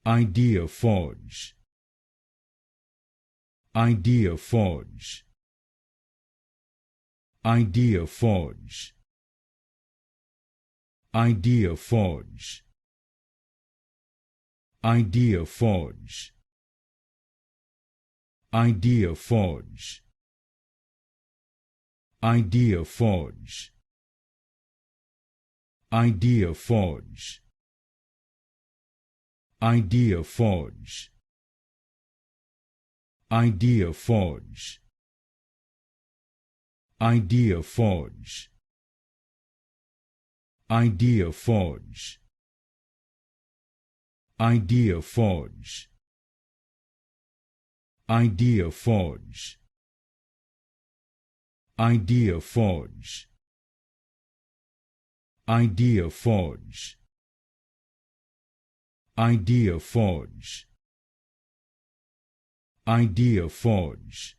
Ideaforge, Ideaforge, Ideaforge, Ideaforge, Ideaforge, Ideaforge, Ideaforge, Ideaforge, Ideaforge, Ideaforge, Ideaforge, Ideaforge, Ideaforge, Ideaforge, Ideaforge, Ideaforge, Ideaforge, Ideaforge,